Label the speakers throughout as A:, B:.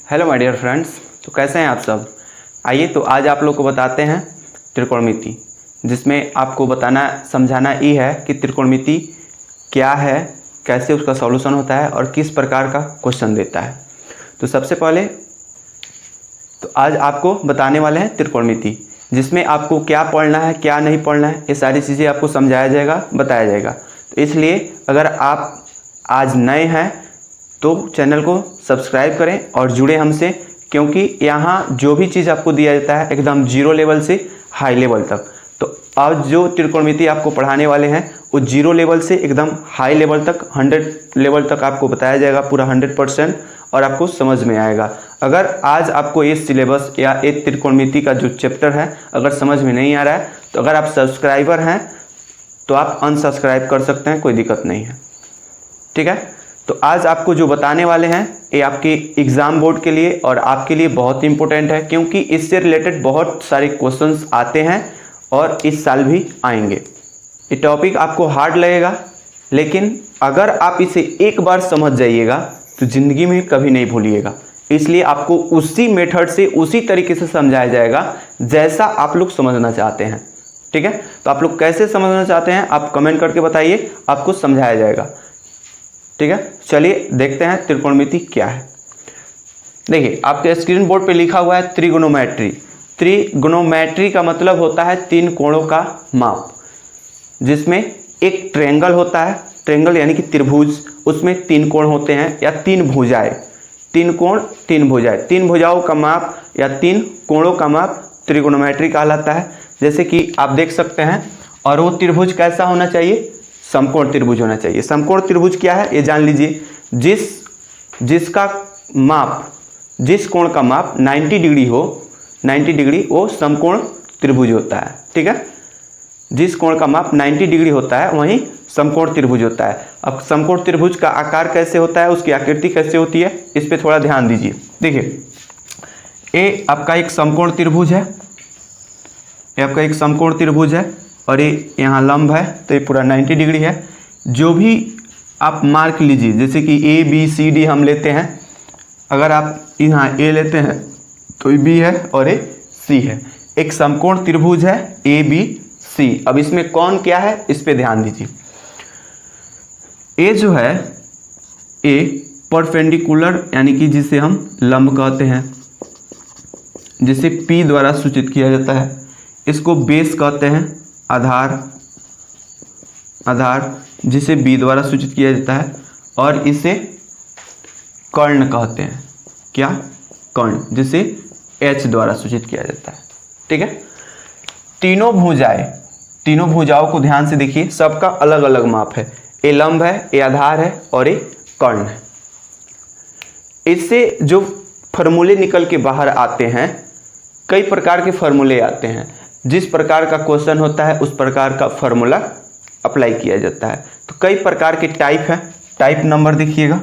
A: Hello my dear friends. तो कैसे हैं आप सब। आइए तो आज आप लोग को बताते हैं त्रिकोणमिति, जिसमें आपको बताना समझाना ये है कि त्रिकोणमिति क्या है, कैसे उसका सॉल्यूशन होता है और किस प्रकार का क्वेश्चन देता है। तो सबसे पहले तो आज आपको बताने वाले हैं त्रिकोणमिति, जिसमें आपको क्या पढ़ना है क्या नहीं पढ़ना है, ये सारी चीज़ें आपको समझाया जाएगा, बताया जाएगा। तो इसलिए अगर आप आज नए हैं तो चैनल को सब्सक्राइब करें और जुड़े हमसे, क्योंकि यहाँ जो भी चीज़ आपको दिया जाता है एकदम जीरो लेवल से हाई लेवल तक। तो आज जो त्रिकोणमिति आपको पढ़ाने वाले हैं वो जीरो लेवल से एकदम हाई लेवल तक 100 लेवल तक आपको बताया जाएगा, पूरा 100%, और आपको समझ में आएगा। अगर आज आपको ये सिलेबस या ये त्रिकोणमिति का जो चैप्टर है अगर समझ में नहीं आ रहा है तो अगर आप सब्सक्राइबर हैं तो आप अनसब्सक्राइब कर सकते हैं, कोई दिक्कत नहीं है, ठीक है। तो आज आपको जो बताने वाले हैं ये आपके एग्ज़ाम बोर्ड के लिए और आपके लिए बहुत इंपॉर्टेंट है, क्योंकि इससे रिलेटेड बहुत सारे क्वेश्चंस आते हैं और इस साल भी आएंगे। ये टॉपिक आपको हार्ड लगेगा, लेकिन अगर आप इसे एक बार समझ जाइएगा तो ज़िंदगी में कभी नहीं भूलिएगा। इसलिए आपको उसी मेथड से उसी तरीके से समझाया जाएगा जैसा आप लोग समझना चाहते हैं, ठीक है। तो आप लोग कैसे समझना चाहते हैं आप कमेंट करके बताइए, आपको समझाया जाएगा, ठीक है। चलिए देखते हैं त्रिकोणमिति क्या है। देखिए आपके स्क्रीन बोर्ड पे लिखा हुआ है त्रिगोनोमेट्री। त्रिगोनोमेट्री का मतलब होता है तीन कोणों का माप, जिसमें एक ट्रायंगल होता है, ट्रायंगल यानी कि त्रिभुज, उसमें तीन कोण होते हैं या तीन भुजाएं, तीन कोण तीन भुजाएं, तीन भुजाओं का माप या तीन कोणों का माप त्रिगोनोमेट्री कहलाता है। जैसे कि आप देख सकते हैं, और वो त्रिभुज कैसा होना चाहिए, समकोण त्रिभुज होना चाहिए। समकोण त्रिभुज क्या है ये जान लीजिए, जिसका माप, जिस कोण का माप 90 डिग्री हो, 90 डिग्री, वो समकोण त्रिभुज होता है, ठीक है। जिस कोण का माप 90 डिग्री होता है वहीं समकोण त्रिभुज होता है। अब समकोण त्रिभुज का आकार कैसे होता है, उसकी आकृति कैसे होती है, इस पर थोड़ा ध्यान दीजिए। देखिए ये आपका एक समकोण त्रिभुज है, ये आपका एक समकोण त्रिभुज है और ये यहाँ लंब है, तो ये पूरा 90 डिग्री है। जो भी आप मार्क लीजिए, जैसे कि ए बी सी डी हम लेते हैं, अगर आप यहाँ ए लेते हैं तो ये बी है और ये सी है। एक समकोण त्रिभुज है ए बी सी। अब इसमें कौन क्या है इस पे ध्यान दीजिए। ए जो है, ए परपेंडिकुलर यानी कि जिसे हम लंब कहते हैं, जिसे पी द्वारा सूचित किया जाता है, इसको बेस कहते हैं, आधार जिसे बी द्वारा सूचित किया जाता है, और इसे कर्ण कहते हैं। क्या, कर्ण, जिसे एच द्वारा सूचित किया जाता है, ठीक है। तीनों भुजाओं को ध्यान से देखिए, सबका अलग अलग माप है। ये लंब है, ये आधार है और ये कर्ण है। इससे जो फॉर्मूले निकल के बाहर आते हैं, कई प्रकार के फॉर्मूले आते हैं, जिस प्रकार का क्वेश्चन होता है उस प्रकार का फॉर्मूला अप्लाई किया जाता है। तो कई प्रकार के टाइप है। टाइप नंबर देखिएगा,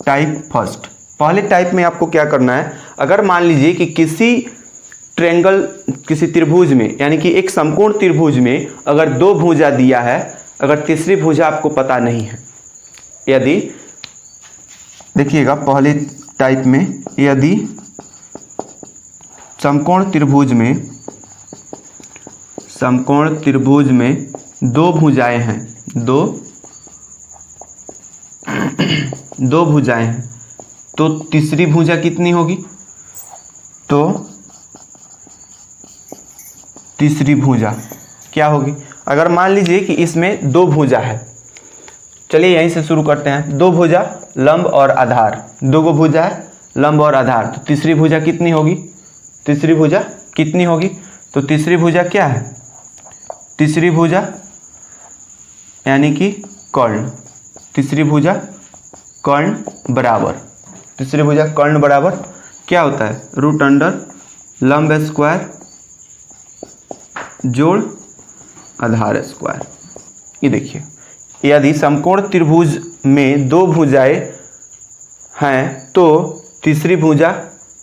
A: टाइप फर्स्ट। पहले टाइप में आपको क्या करना है, अगर मान लीजिए कि किसी ट्रायंगल, किसी त्रिभुज में, यानी कि एक समकोण त्रिभुज में अगर दो भुजा दिया है, अगर तीसरी भुजा आपको पता नहीं है, यदि देखिएगा पहले टाइप में, यदि समकोण त्रिभुज में दो भुजाएं हैं, दो भुजाएं हैं, तो तीसरी भुजा कितनी होगी, तो तीसरी भुजा क्या होगी। अगर मान लीजिए कि इसमें दो भुजा है, चलिए यहीं से शुरू करते हैं। दो भुजा लंब और आधार, दो गो भुजा है लंब और आधार, तो तीसरी भुजा कितनी होगी, तीसरी भुजा कितनी होगी, तो तीसरी भुजा क्या है, तीसरी भुजा यानी कि कर्ण, तीसरी भुजा कर्ण बराबर, तीसरी भुजा कर्ण बराबर क्या होता है, √अंडर लंब स्क्वायर जोड़ आधार स्क्वायर। ये देखिए, यदि समकोण त्रिभुज में दो भुजाएं हैं तो तीसरी भुजा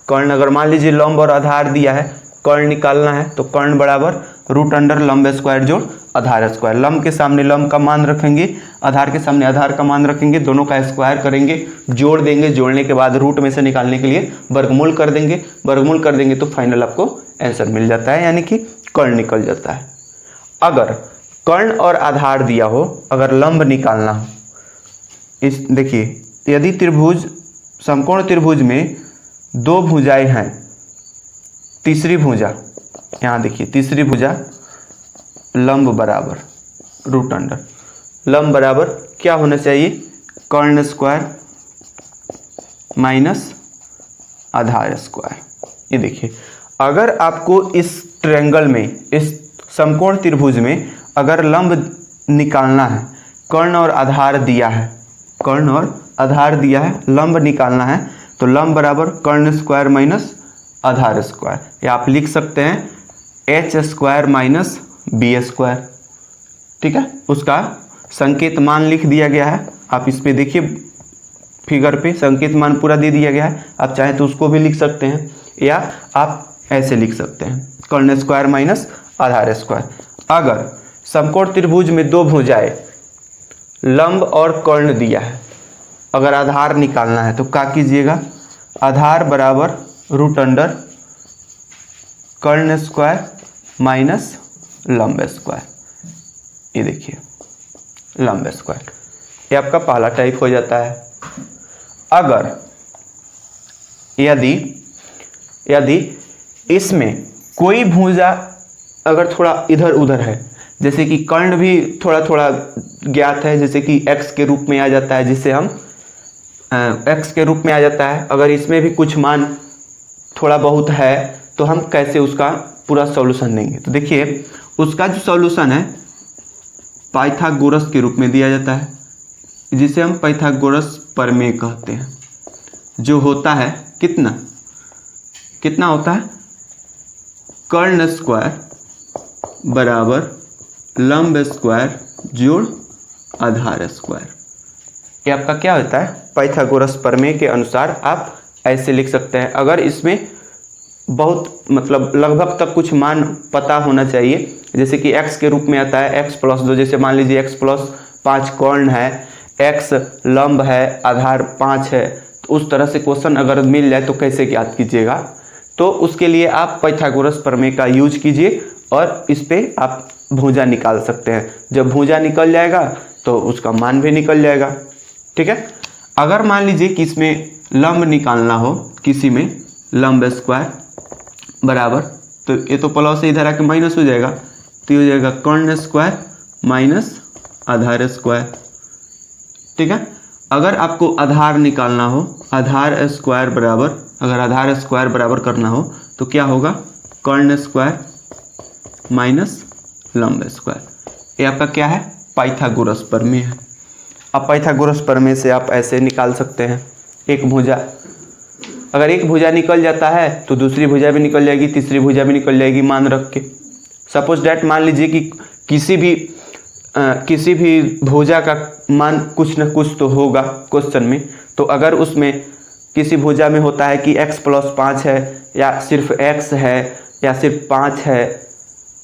A: कर्ण, अगर मान लीजिए लंब और आधार दिया है, कर्ण निकालना है, तो कर्ण बराबर √अंडर लंब स्क्वायर जोड़ आधार स्क्वायर। लंब के सामने लंब का मान रखेंगे, आधार के सामने आधार का मान रखेंगे, दोनों का स्क्वायर करेंगे, जोड़ देंगे, जोड़ने के बाद रूट में से निकालने के लिए वर्गमूल कर देंगे, वर्गमूल कर देंगे तो फाइनल आपको आंसर मिल जाता है, यानी कि कर्ण निकल जाता है। अगर कर्ण और आधार दिया हो, अगर लंब निकालना हो, इस देखिए यदि त्रिभुज समकोण त्रिभुज में दो भुजाएं हैं, तीसरी भुजा यहाँ देखिए, तीसरी भुजा लंब बराबर रूट अंडर, लंब बराबर क्या होना चाहिए, कर्ण स्क्वायर माइनस आधार स्क्वायर। ये देखिए अगर आपको इस ट्रायंगल में, इस समकोण त्रिभुज में अगर लंब निकालना है, कर्ण और आधार दिया है, कर्ण और आधार दिया है, लंब निकालना है, तो लंब बराबर कर्ण स्क्वायर माइनस आधार स्क्वायर, या आप लिख सकते हैं H square minus B square. ठीक है, उसका संकेत मान लिख दिया गया है, आप इस पे देखिए फिगर पे संकेत मान पूरा दे दिया गया है, आप चाहें तो उसको भी लिख सकते हैं, या आप ऐसे लिख सकते हैं कर्ण स्क्वायर माइनस आधार स्क्वायर। अगर समकोण त्रिभुज में दो भुजाएं लंब और कर्ण दिया है, अगर आधार निकालना है तो क्या कीजिएगा, आधार बराबर रूट अंडर कर्ण स्क्वायर माइनस लंब स्क्वायर। ये देखिए लंब स्क्वायर, ये आपका पहला टाइप हो जाता है। अगर यदि इसमें कोई भुजा अगर थोड़ा इधर उधर है, जैसे कि कर्ण भी थोड़ा थोड़ा ज्ञात है, जैसे कि x के रूप में आ जाता है, जिससे हम x के रूप में आ जाता है, अगर इसमें भी कुछ मान थोड़ा बहुत है तो हम कैसे उसका पूरा सॉल्यूशन देंगे, तो देखिए उसका जो सॉल्यूशन है पाइथागोरस के रूप में दिया जाता है, जिसे हम पाइथागोरस प्रमेय कहते हैं, जो होता है कितना होता है, कर्ण स्क्वायर बराबर लंब स्क्वायर जोड़ आधार स्क्वायर। ये आपका क्या होता है, पाइथागोरस प्रमेय के अनुसार आप ऐसे लिख सकते हैं। अगर इसमें बहुत मतलब लगभग तक कुछ मान पता होना चाहिए, जैसे कि x के रूप में आता है x+2, जैसे मान लीजिए x+5 कर्ण है, x लंब है, आधार 5 है, तो उस तरह से क्वेश्चन अगर मिल जाए तो कैसे ज्ञात कीजिएगा, तो उसके लिए आप पाइथागोरस प्रमेय का यूज कीजिए और इस पे आप भुजा निकाल सकते हैं। जब भुजा निकल जाएगा तो उसका मान भी निकल जाएगा। ठीक है, अगर मान लीजिए कि इसमें लंब निकालना हो, किसी में लंब स्क्वायर बराबर, तो ये तो प्लस से इधर आके माइनस हो जाएगा, तो ये हो जाएगा कर्ण स्क्वायर माइनस आधार स्क्वायर। ठीक है, अगर आपको आधार निकालना हो, आधार स्क्वायर बराबर, अगर आधार स्क्वायर बराबर करना हो तो क्या होगा, कर्ण स्क्वायर माइनस लंब स्क्वायर। ये आपका क्या है, पाइथागोरस प्रमेय है। अब पाइथागोरस प्रमेय से आप ऐसे निकाल सकते हैं, एक भुजा, अगर एक भुजा निकल जाता है तो दूसरी भुजा भी निकल जाएगी, तीसरी भुजा भी निकल जाएगी, मान रख के। सपोज डैट मान लीजिए कि किसी भी भुजा का मान कुछ न कुछ तो होगा क्वेश्चन में, तो अगर उसमें किसी भुजा में होता है कि x+5 है, या सिर्फ x है, या सिर्फ 5 है,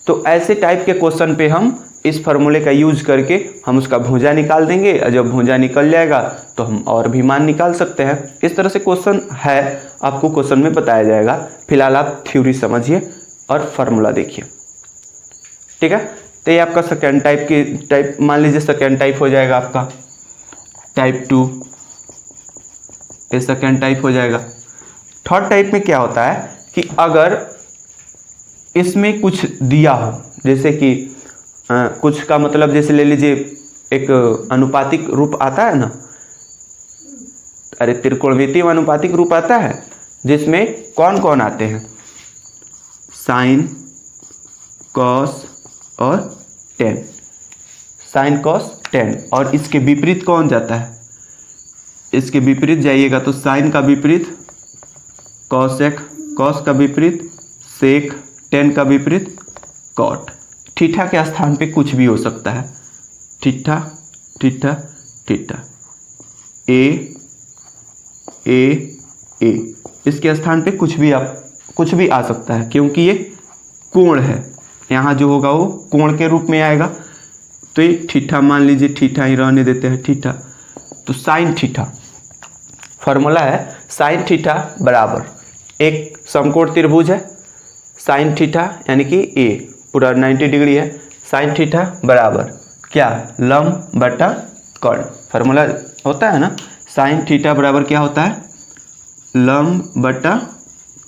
A: तो ऐसे टाइप के क्वेश्चन पे हम इस फार्मूले का यूज करके हम उसका भुजा निकाल देंगे, और जब भुजा निकल जाएगा तो हम और भी मान निकाल सकते हैं। इस तरह से क्वेश्चन है, आपको क्वेश्चन में बताया जाएगा। फिलहाल आप थ्योरी समझिए और फार्मूला देखिए। ठीक है, तो ये आपका सेकेंड टाइप मान लीजिए सेकेंड टाइप हो जाएगा आपका, टाइप 2, ये सेकेंड टाइप हो जाएगा। थर्ड टाइप में क्या होता है कि अगर इसमें कुछ दिया हो, जैसे कि कुछ का मतलब जैसे ले लीजिए एक अनुपातिक रूप आता है ना, अरे त्रिकोणमितीय अनुपातिक रूप आता है, जिसमें कौन कौन आते हैं, साइन, कॉस और टेन, साइन कॉस टेन, और इसके विपरीत कौन जाता है, इसके विपरीत जाइएगा तो साइन का विपरीत कॉसेक, कॉस का विपरीत सेक, टेन का विपरीत कॉट। थीटा के स्थान पे कुछ भी हो सकता है, थीटा थीटा थीटा, ए ए ए, इसके स्थान पे कुछ भी आ सकता है, क्योंकि ये कोण है, यहाँ जो होगा वो कोण के रूप में आएगा, तो ये थीटा मान लीजिए, थीटा ही रहने देते हैं थीटा, तो साइन थीटा फॉर्मूला है साइन थीटा बराबर एक समकोण त्रिभुज है साइन थीटा यानी कि ए पूरा 90 डिग्री है, साइन थीटा बराबर क्या लंब बटा कर्ण, फार्मूला होता है ना साइन थीटा बराबर क्या होता है लंब बटा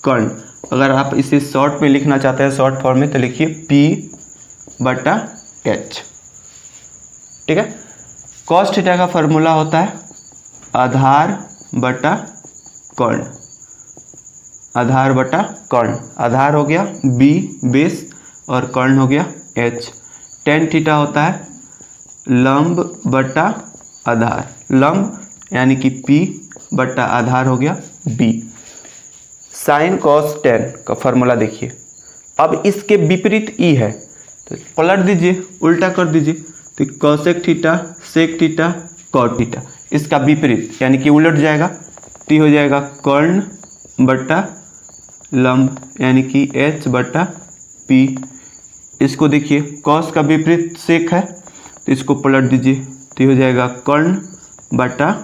A: कर्ण। अगर आप इसे शॉर्ट में लिखना चाहते हैं शॉर्ट फॉर्म में तो लिखिए P बटा H, ठीक है। कॉस थीटा का फॉर्मूला होता है आधार बटा कर्ण, आधार बटा कर्ण, आधार हो गया B बेस और कर्ण हो गया H। टेन थीटा होता है लंब बटा आधार, लंब यानी कि P बटा आधार हो गया B। साइन कॉस टेन का फॉर्मूला देखिए, अब इसके विपरीत E है तो पलट दीजिए उल्टा कर दीजिए, तो cosec theta sec theta cot theta, इसका विपरीत यानी कि उलट जाएगा तो हो जाएगा कर्ण बटा लंब यानी कि H बटा P। इसको देखिए कॉस का विपरीत सेक है तो इसको पलट दीजिए तो हो जाएगा कर्ण बटा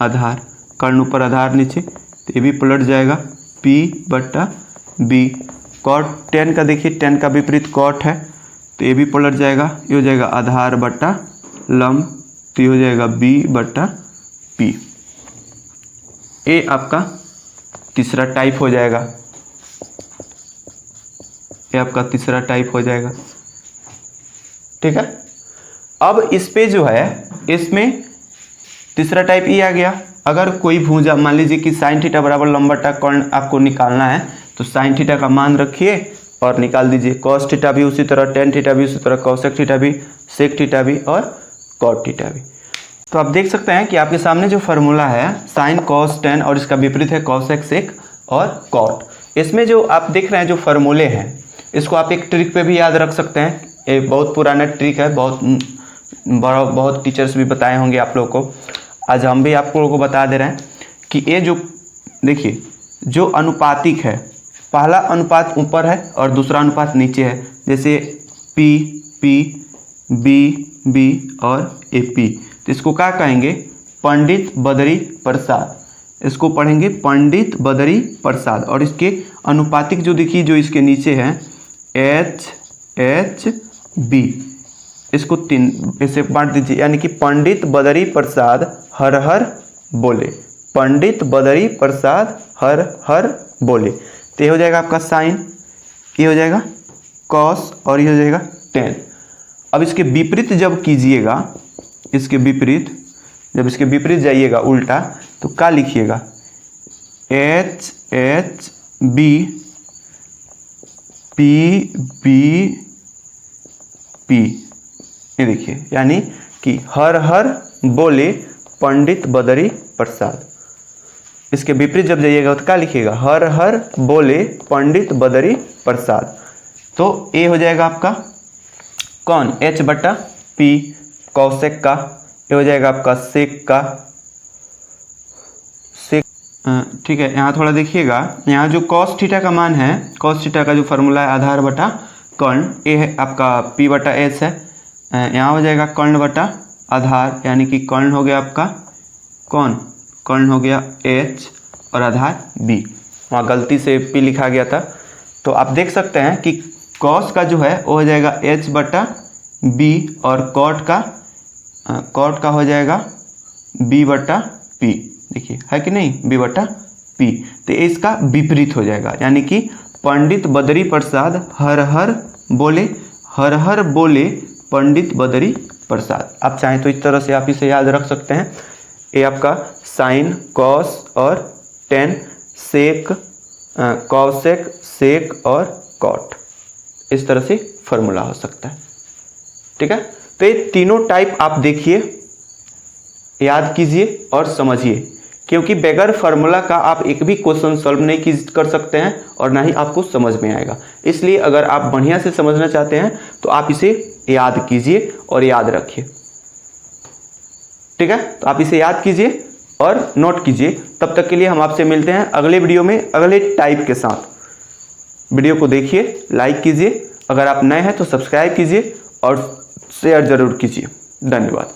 A: आधार, कर्ण ऊपर आधार नीचे तो ये भी पलट जाएगा P बटा B। कॉट टेन का देखिए टेन का विपरीत कॉट है तो ये भी पलट जाएगा, ये हो जाएगा आधार बटा लंब तो ये हो जाएगा B बटा P। ये आपका तीसरा टाइप हो जाएगा, ये आपका तीसरा टाइप हो जाएगा, ठीक है। अब इस पे जो है इसमें तीसरा टाइप ये आ गया, अगर कोई भुजा मान लीजिए कि साइन थीटा बराबर लंब बटा कर्ण आपको निकालना है तो साइन थीटा का मान रखिए और निकाल दीजिए, कॉस थीटा भी उसी तरह, टेन थीटा भी उसी तरह, कॉसेक थीटा भी, सेक थीटा भी और कॉट थीटा भी। तो आप देख सकते हैं कि आपके सामने जो फार्मूला है साइन कॉस टेन और इसका विपरीत है कॉसेक सेक और कॉट। इसमें जो आप देख रहे हैं जो फार्मूले हैं इसको आप एक ट्रिक पे भी याद रख सकते हैं, ये बहुत पुराना ट्रिक है, बहुत टीचर्स भी बताए होंगे आप लोगों को, आज हम भी आप लोगों को बता दे रहे हैं कि ये जो देखिए जो अनुपातिक है, पहला अनुपात ऊपर है और दूसरा अनुपात नीचे है, जैसे P P B B और AP, तो इसको क्या कहेंगे पंडित बदरी प्रसाद, इसको पढ़ेंगे पंडित बदरी प्रसाद। और इसके अनुपातिक जो देखिए जो इसके नीचे है H H B, इसको तीन ऐसे बांट दीजिए यानी कि पंडित बदरी प्रसाद हर हर बोले, पंडित बदरी प्रसाद हर हर बोले, तो ये हो जाएगा आपका साइन, ये हो जाएगा कॉस और ये हो जाएगा टेन। अब इसके विपरीत जब कीजिएगा, इसके विपरीत जब इसके विपरीत जाइएगा उल्टा तो क्या लिखिएगा H H B P B P, ये देखिए यानी कि हर हर बोले पंडित बदरी प्रसाद। इसके विपरीत जब जाइएगा तो क्या लिखिएगा हर हर बोले पंडित बदरी प्रसाद, तो ये हो जाएगा आपका कौन H बटा P कौशिक का, ये हो जाएगा आपका सेक का सेक, ठीक है। यहाँ थोड़ा देखिएगा, यहाँ जो कॉस थीटा का मान है, कॉस थीटा का जो फार्मूला है आधार बटा कर्ण, ये है आपका P बटा H है, यहाँ हो जाएगा कर्ण बटा आधार यानी कि कर्ण हो गया आपका कौन कर्ण हो गया H और आधार B, वहाँ गलती से P लिखा गया था। तो आप देख सकते हैं कि कॉस का जो है वो हो जाएगा H बटा B और कॉट का हो जाएगा B बटा P, देखिए है कि नहीं B बटा P, तो इसका विपरीत हो जाएगा यानी कि पंडित बदरी प्रसाद हर हर बोले पंडित बदरी प्रसाद। आप चाहें तो इस तरह से आप इसे याद रख सकते हैं, ये आपका साइन कॉस और टेन सेक कॉसेक सेक और कॉट, इस तरह से फॉर्मूला हो सकता है, ठीक है। तो ये तीनों टाइप आप देखिए, याद कीजिए और समझिए, क्योंकि बगैर फार्मूला का आप एक भी क्वेश्चन सॉल्व नहीं कर सकते हैं और ना ही आपको समझ में आएगा। इसलिए अगर आप बढ़िया से समझना चाहते हैं तो आप इसे याद कीजिए और याद रखिए, ठीक है। तो आप इसे याद कीजिए और नोट कीजिए। तब तक के लिए हम आपसे मिलते हैं अगले वीडियो में अगले टाइप के साथ। वीडियो को देखिए, लाइक कीजिए अगर आप नए हैं तो सब्सक्राइब कीजिए और शेयर ज़रूर कीजिए। धन्यवाद।